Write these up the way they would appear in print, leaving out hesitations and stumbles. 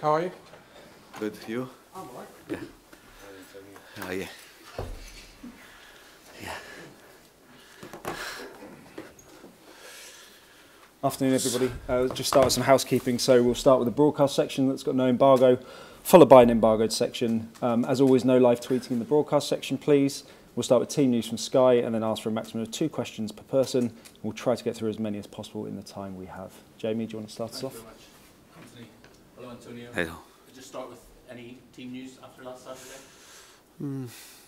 How are you? Good, you? I'm alright. Yeah. Oh, yeah. Afternoon, everybody. Just start with some housekeeping. So we'll start with the broadcast section that's got no embargo, followed by an embargoed section. As always, no live tweeting in the broadcast section, please. We'll start with team news from Sky and then ask for a maximum of 2 questions per person. We'll try to get through as many as possible in the time we have. Jamie, do you want to start us off? Thank you very much. Anthony. Hello, Antonio. Hello. Just start with any team news after last Saturday?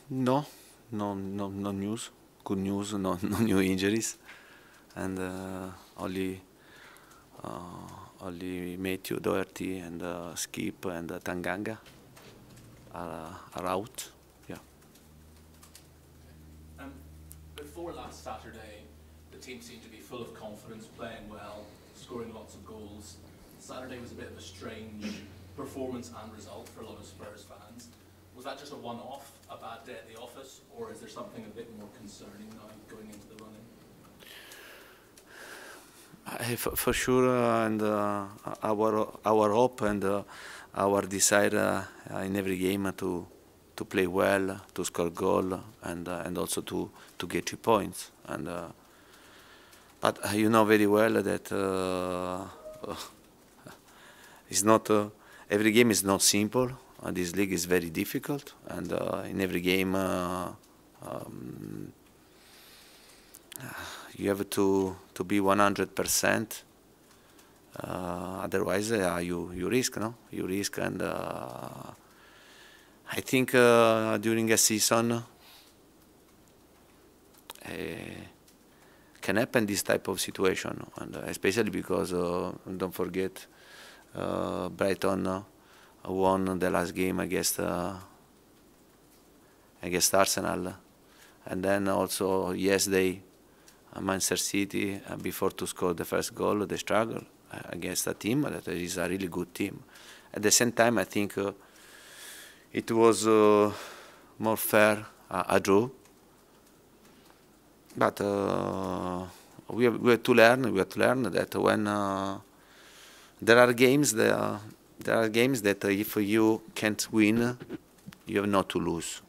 No news. Good news, no new injuries. And only Matthew Doherty and Skip and Tanganga are out. Yeah. Before last Saturday, the team seemed to be full of confidence, playing well, scoring lots of goals. Saturday was a bit of a strange performance and result for a lot of Spurs fans. Was that just a one-off, a bad day at the office, or is there something a bit more concerning now going into the run-in? For sure, and our hope and our desire in every game to play well, to score goal, and also to get 3 points. And but you know very well that it's not every game is not simple. This league is very difficult, and in every game you have to be 100%. Otherwise, you risk, no? You risk, and I think during a season can happen this type of situation, and especially because don't forget Brighton won the last game against Arsenal, and then also yesterday Manchester City, before to score the first goal, they struggle against a team that is a really good team. At the same time, I think it was more fair a draw, but we have to learn. We have to learn that when there are games that if you can't win, you have not to lose,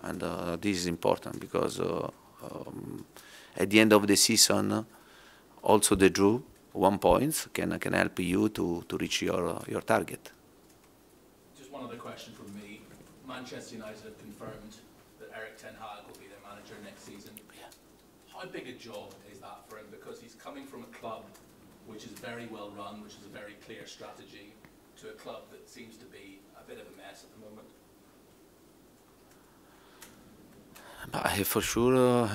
and this is important because at the end of the season, also the draw 1 point can help you to reach your target. Just one other question from me. Manchester United have confirmed that Erik Ten Hag will be their manager next season. Yeah. How big a job is that for him? Because he's coming from a club which is very well run, which is a very clear strategy, to a club that seems to be a bit of a mess at the moment. For sure,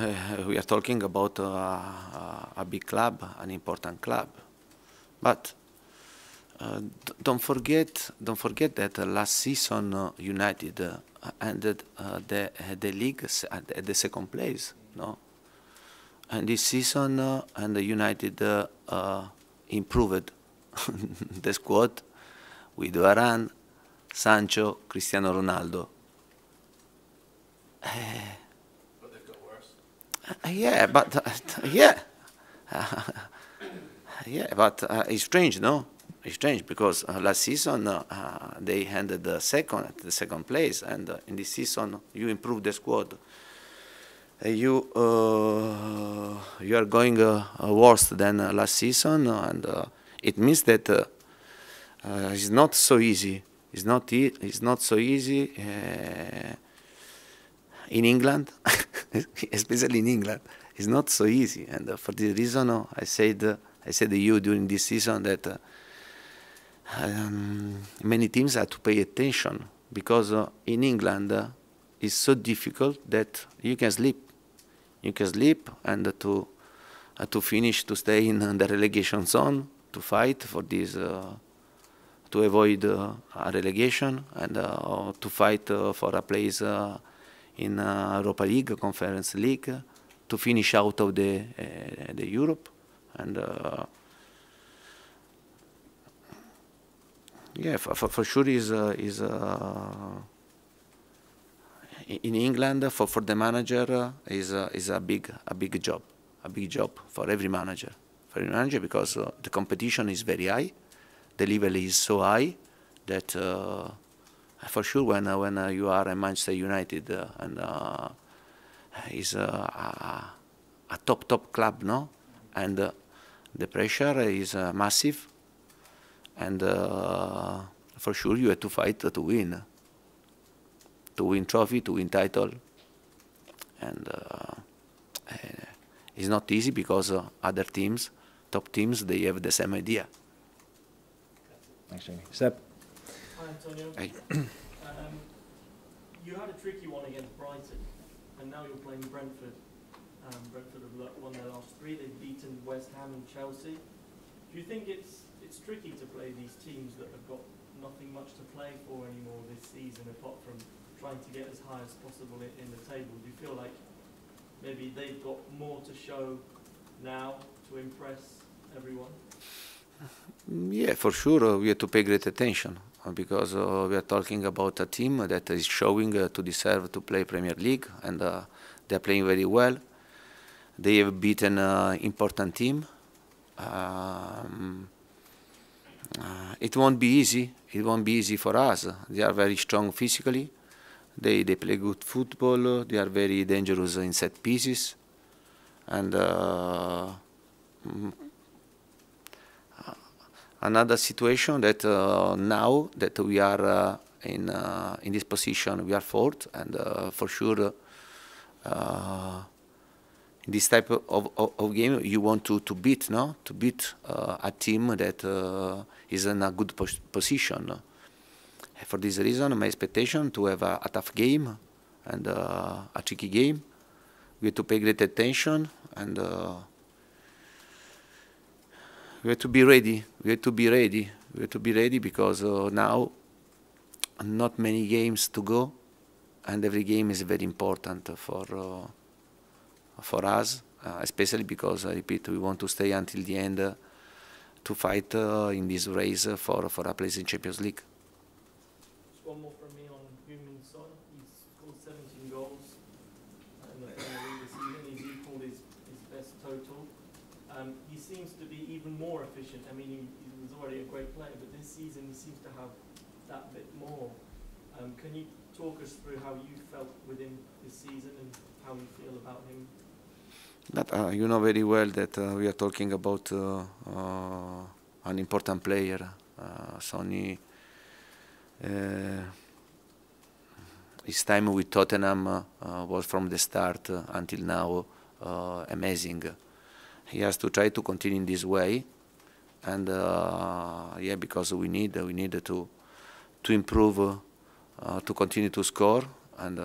we are talking about a big club, an important club. But don't forget that last season United ended the league at the second place, no? And this season, and United improved the squad with Varane, Sancho, Cristiano Ronaldo. Yeah, but it's strange, no? It's strange because last season they ended the second place, and in this season you improved the squad. You are going worse than last season, and it means that it's not so easy. It's not so easy. In England, especially in England, it's not so easy, and for this reason, I said to you during this season that many teams have to pay attention because in England it's so difficult that you can sleep. You can sleep and to finish, to stay in the relegation zone, to fight for this, to avoid a relegation, and to fight for a place in Europa League, Conference League, to finish out of the Europe, and yeah, for sure is in England for the manager is a big job for every manager. for a manager because the competition is very high, the level is so high that for sure when you are a Manchester United and is a top club, no, and the pressure is massive, and for sure you have to fight to win trophy, to win title, and it's not easy because other teams, top teams, they have the same idea. Thanks, Jamie. Seb? Hi, Antonio. Hey. You had a tricky one against Brighton, and now you're playing Brentford. Brentford have won their last 3. They've beaten West Ham and Chelsea. Do you think it's tricky to play these teams that have got nothing much to play for anymore this season, apart from trying to get as high as possible in the table? Do you feel like maybe they've got more to show now to impress everyone? Yeah, for sure we have to pay great attention because we are talking about a team that is showing to deserve to play Premier League, and they are playing very well. They have beaten an important team. It won't be easy. It won't be easy for us. They are very strong physically. They play good football. They are very dangerous in set pieces, and another situation that now that we are in this position, we are fourth, and for sure in this type of game you want to beat, no? To beat a team that is in a good position. For this reason, my expectation to have a tough game and a tricky game. We have to pay great attention, and we have to be ready. We have to be ready. We have to be ready because now not many games to go, and every game is very important for us, especially because I repeat, we want to stay until the end to fight in this race for a place in Champions League. Just one more from me on Heung-min Son. He's scored 17 goals in the Premier League this season. He's equalled his best total. He seems to be even more efficient. I mean, he was already a great player, but this season he seems to have that bit more. Can you talk us through how you felt with him this season and how you feel about him? But you know very well that we are talking about an important player. Sonny, his time with Tottenham was from the start until now amazing. He has to try to continue in this way, and yeah, because we need to improve, to continue to score, and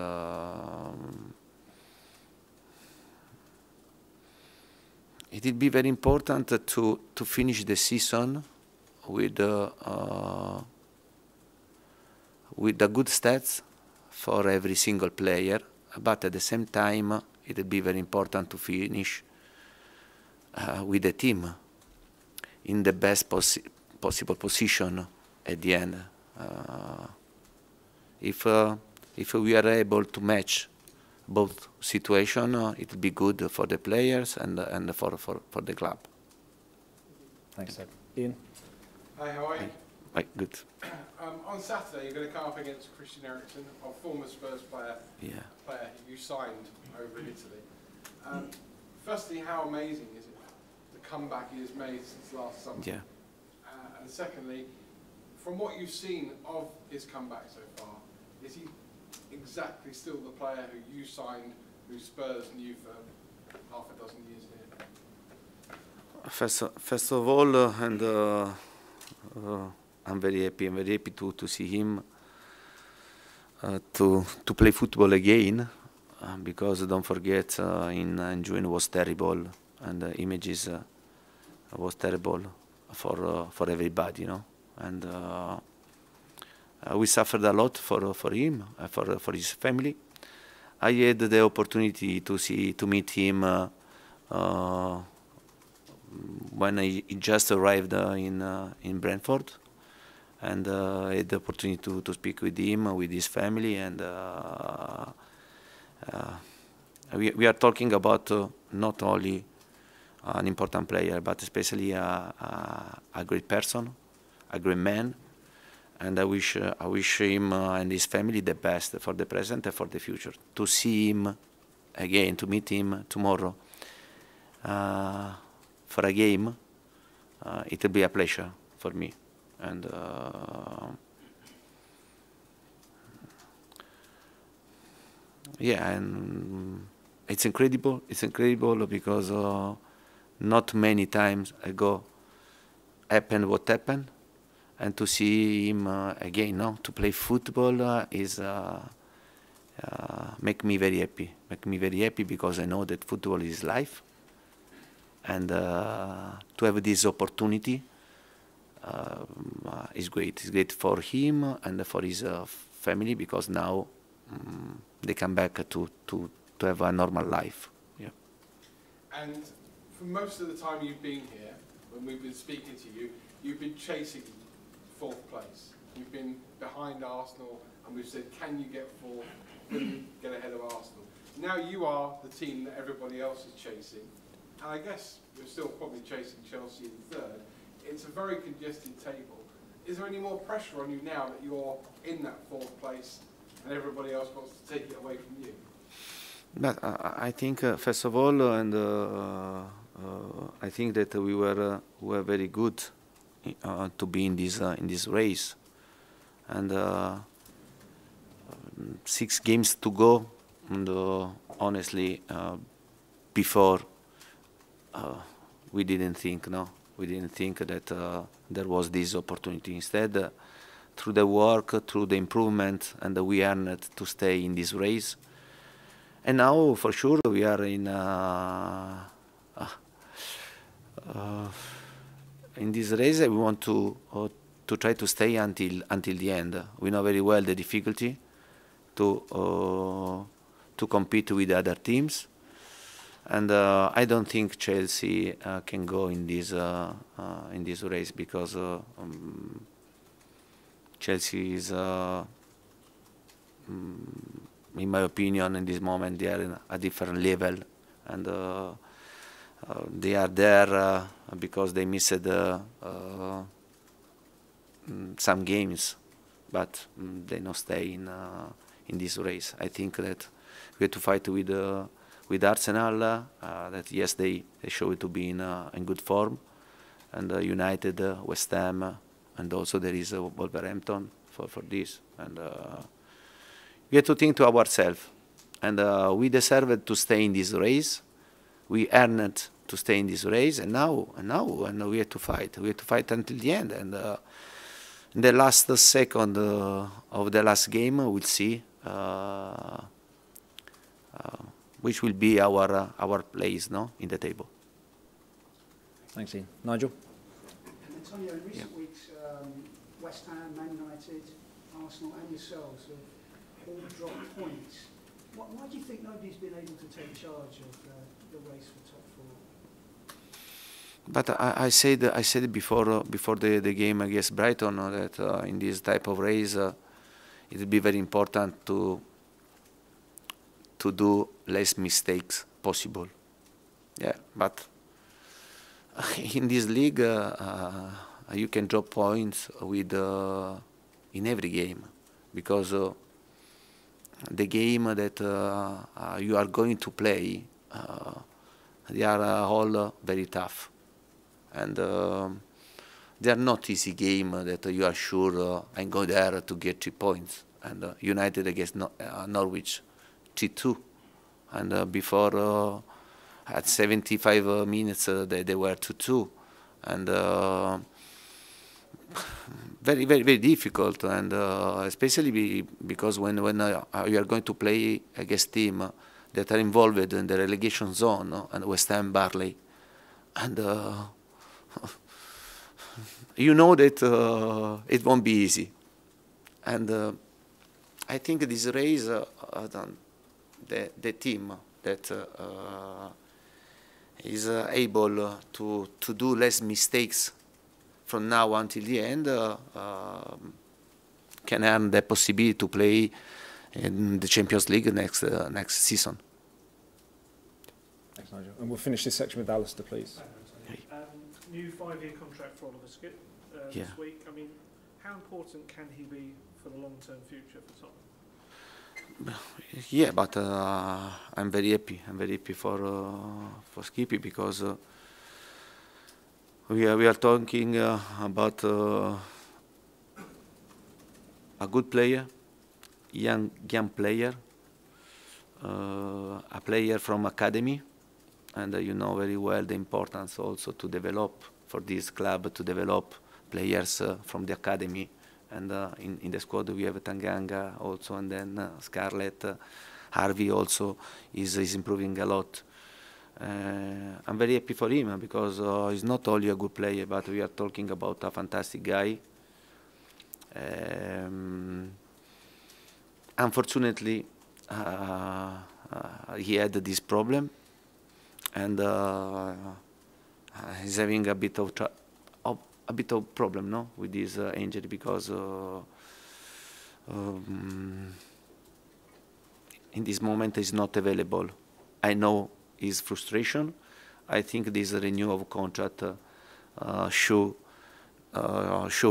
it will be very important to finish the season with the good stats for every single player, but at the same time it will be very important to finish with the team in the best possible position at the end. If we are able to match both situations, it will be good for the players and for the club. Thanks, Seb. Ian? Hi, how are you? Hi, good. On Saturday, you're going to come up against Christian Eriksen, a former Spurs player, Yeah. player you signed over in Italy. Firstly, how amazing is it, the comeback he has made since last summer? Yeah. And secondly, from what you've seen of his comeback so far, is he exactly still the player who you signed, who Spurs knew for half a dozen years here? First of all, I'm very happy. I'm very happy to see him to play football again, because don't forget, in June was terrible, and the images was terrible for everybody, you know, and we suffered a lot for him, for his family. I had the opportunity to meet him when he just arrived in Brentford, and I had the opportunity to speak with him, with his family, and we are talking about not only an important player, but especially a great person, a great man, and I wish him and his family the best for the present and for the future. To see him again, to meet him tomorrow for a game, it will be a pleasure for me. And yeah, and it's incredible. It's incredible because not many times ago happened what happened, and to see him again, no, to play football is make me very happy. Make me very happy because I know that football is life, and to have this opportunity is great. It's great for him and for his family because now they come back to have a normal life. Yeah. And for most of the time you've been here, when we've been speaking to you, you've been chasing fourth place. You've been behind Arsenal, and we've said, can you get fourth? Can you get ahead of Arsenal? Now you are the team that everybody else is chasing, and I guess you're still probably chasing Chelsea in third. It's a very congested table. Is there any more pressure on you now that you're in that fourth place and everybody else wants to take it away from you? But I think first of all, and I think that we were very good to be in this race, and 6 games to go. And honestly, before we didn't think, no, we didn't think that there was this opportunity. Instead, through the work, through the improvement, and we earned to stay in this race. And now, for sure, we are in this race. We want to try to stay until the end. We know very well the difficulty to compete with other teams, and I don't think Chelsea can go in this race because Chelsea is. In my opinion, in this moment, they are in a different level, and they are there because they missed some games, but they don't stay in this race. I think that we have to fight with Arsenal. That yes, they show it to be in good form, and United, West Ham, and also there is Wolverhampton for this. And we have to think to ourselves, and we deserved to stay in this race. We earned to stay in this race, and now we have to fight. We have to fight until the end. And in the last second of the last game, we'll see which will be our place, no, in the table. Thanks, Ian. Nigel? Antonio, in recent weeks, West Ham, Man United, Arsenal and yourselves have all dropped points. Why do you think nobody's been able to take charge of the race for top 4? But I said before the game against Brighton that in this type of race it will be very important to do less mistakes possible. Yeah, but in this league you can drop points with in every game because the game that you are going to play they are all very tough, and they are not easy game that you are sure and go there to get 3 points. And United against Norwich 3-2, and before at 75 minutes they were 2-2, and very, very, very difficult, and especially because when you are going to play against teams that are involved in the relegation zone, and West Ham, Barley, and you know that it won't be easy. And I think this race, the team that is able to do less mistakes from now until the end can earn the possibility to play in the Champions League next season. Thanks, Nigel. And we'll finish this section with Alistair, please. New 5-year contract for Oliver Skip this week. I mean, how important can he be for the long-term future for Tottenham? Yeah, but I'm very happy. I'm very happy for Skippy because we are talking about a good player, young player, a player from academy, and you know very well the importance also to develop for this club to develop players from the academy. And in the squad we have Tanganga also, and then Scarlett, Harvey also is improving a lot. I'm very happy for him because he's not only a good player, but we are talking about a fantastic guy. Unfortunately, he had this problem, and he's having a bit of problem, no, with this injury because in this moment he's not available. I know his frustration. I think this renewal of contract show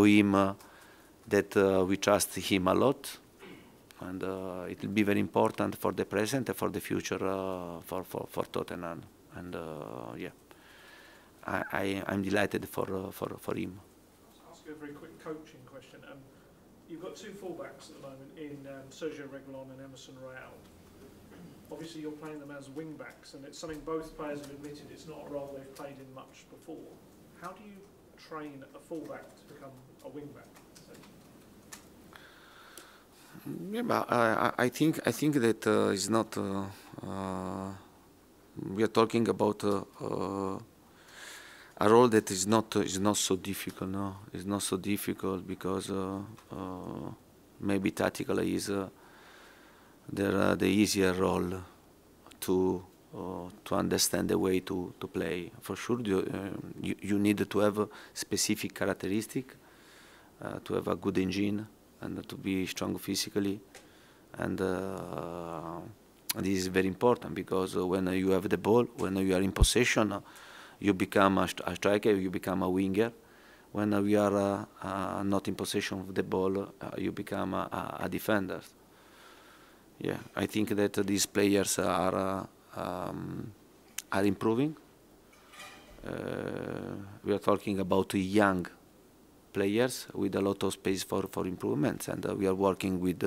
him that we trust him a lot, and it will be very important for the present and for the future for Tottenham. And yeah. I'm delighted for him. I'll ask you a very quick coaching question. You've got two fullbacks at the moment in Sergio Reguilon and Emerson Royal. Obviously you're playing them as wing-backs, and it's something both players have admitted it's not a role they've played in much before. How do you train a fullback to become a wing-back? Yeah, but I think that it's not. We are talking about a role that is not so difficult. No, it's not so difficult because maybe tactically is the easier role to understand the way to play. For sure, you need to have a specific characteristic, to have a good engine, and to be strong physically, and this is very important because when you have the ball, when you are in possession, you become a striker, you become a winger. When we are not in possession of the ball, you become a defender. Yeah, I think that these players are improving. We are talking about young players with a lot of space for improvements, and we are working with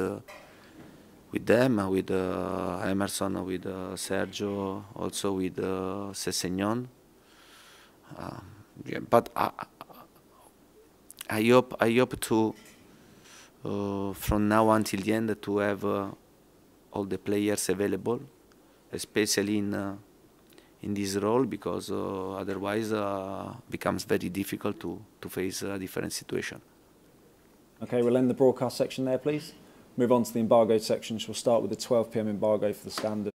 them, with Emerson, with Sergio, also with Sessegnon. Yeah, but I hope to from now until the end to have all the players available, especially in this role, because otherwise becomes very difficult to face a different situation. Okay, we'll end the broadcast section there, please. Move on to the embargoed section. We'll start with the 12 PM embargo for the Standard.